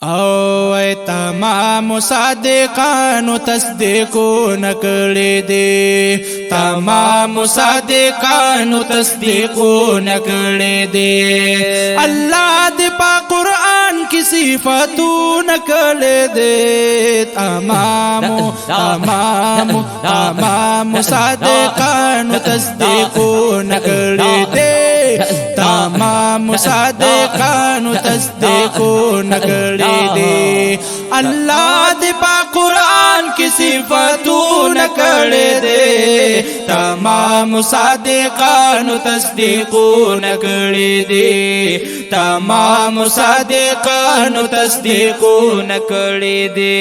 او تمام صادقانو تصدیقونه کړی دی، تمام صادقانو تصدیقونه کړی دی. الله دې په قرآن کې صفاتونه کړی دی، تمام صادقانو تصدیقونه کړی دی، تمام صادقانو تصدیقونه کړی دی. الله دې په قرآن کې صفاتونه کړی دی، تمام صادقانو تصدیقونه کړی دی، تمام صادقانو تصدیقونه کړی دی.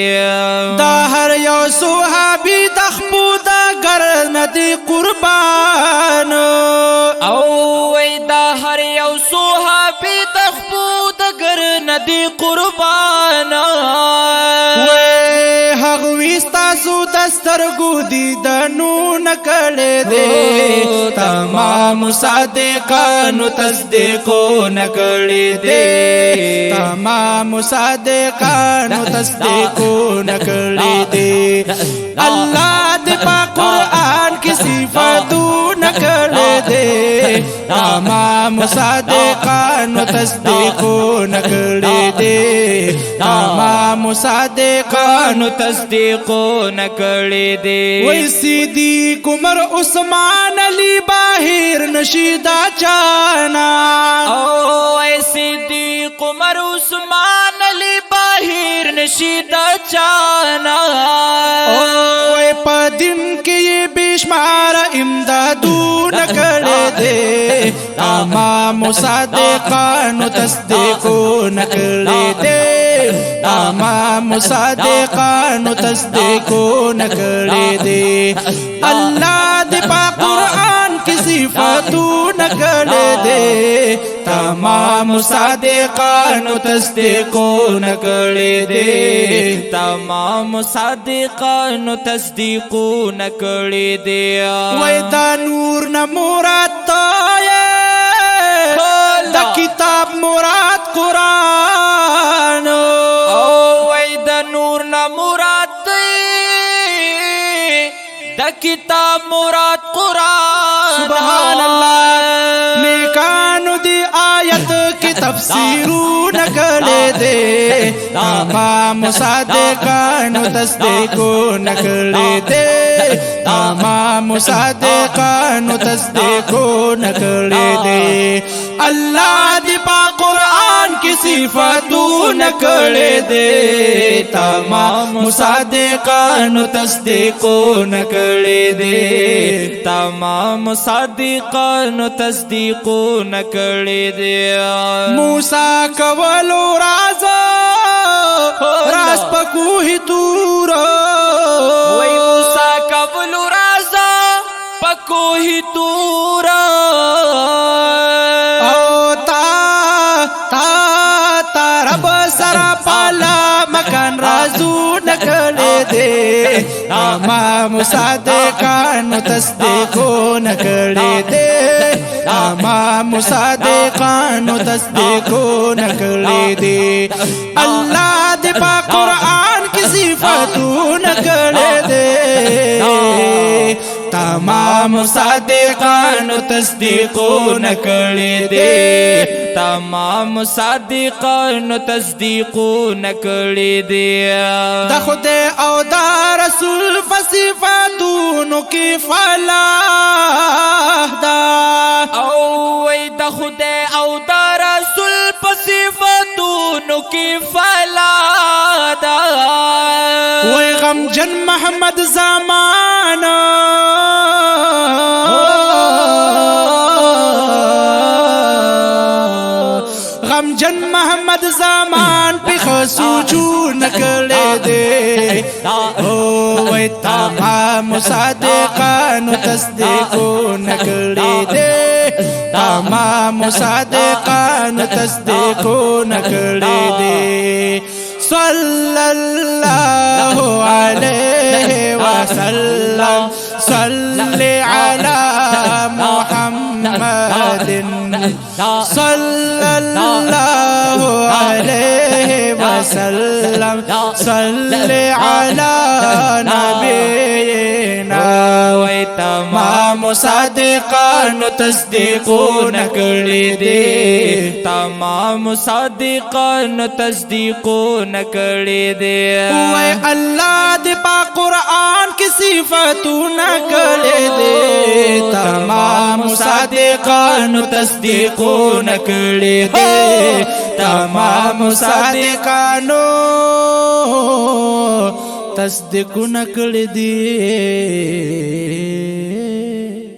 دا هر یو صحابي د خپل ګر ندی قربان، او دا هر یو صحابي د خپل ګر ندی قربان. هغوی ستاسو د سترګو دیدنونه کړی دی، تمام صادقانو تصدیقونه کړی دی، تمام صادقانو تصدیقونه کړی دی. الله دې په قرآن کې صفاتونه کړی دی، تمام صادقانو تصدیقونه کړی دی، تمام صادقانو تصدیقونه کړی دی. وای صدیق عمر عثمان علی باهر نشیدا چانا، او صدیق عمر عثمان علی باهر نشیدا چانا. او په دین کې بشمار امدادونه کړی دی، تمام صادقانو تصدیقونه کړی دی، تمام صادقانو تصدیقونه کړی دی. الله دې په قرآن کې صفاتونه کړی دی، تمام صادقانو تصدیقونه کړی دی، تمام صادقانو تصدیقونه کړی دی. وای دا نور نه مراد د کتاب مراد قرآن، او وای د نور نه مراد د کتاب مراد قرآن. سبحان الله. نیکانو دی آیت کی تفسیرونه کړی دی، تمام صادقانو تصدیقونه کړی دی، تمام صادقانو تصدیقونه کړی دی. الله دې په قرآن کې صفاتونه کړی دی، تمام صادقانو تصدیقونه کړی دی، تمام صادقانو تصدیقونه کړی دی. موسی کولو راز په کوه تور، وای موسی کولو راز په کوه تور. او تا رب سره پالا مکان رازونه کړی دی، تمام صادقانو تصدیقونه کړی دی، تمام صادقانو تصدیقونه کړی دی. الله دې په قرآن کې صفاتونه کړی دی، تمام صادقانو تصدیقونه کړی دی، تمام صادقانو تصدیقونه کړی دی. د خدای او د رسول په صفاتونو کې فلاح ده، او وای د خدای او د رسول په صفاتونو کې فلاح ده. وای غمجن محمد زمانہ غمجن محمد زمان په خسوجونه کړی دی، او وای تمام صادقانو تصدیقونه کړی دی، تمام صادقانو تصدیقونه کړی دی. صلی الله علیه وسلم، صلی علی محمد صلی الله علیه وسلم. وسلم صل على نبينا وای تمام صادقانو تصدیقونه کړي دي تمام صادقانو تصدیقونه کړي دي وای الله دې په قرآن کې صفاتونه کړي دي تمام صادقانو تصدیقونه کړي دي تمام صادقانو تصدیقونه کړي دي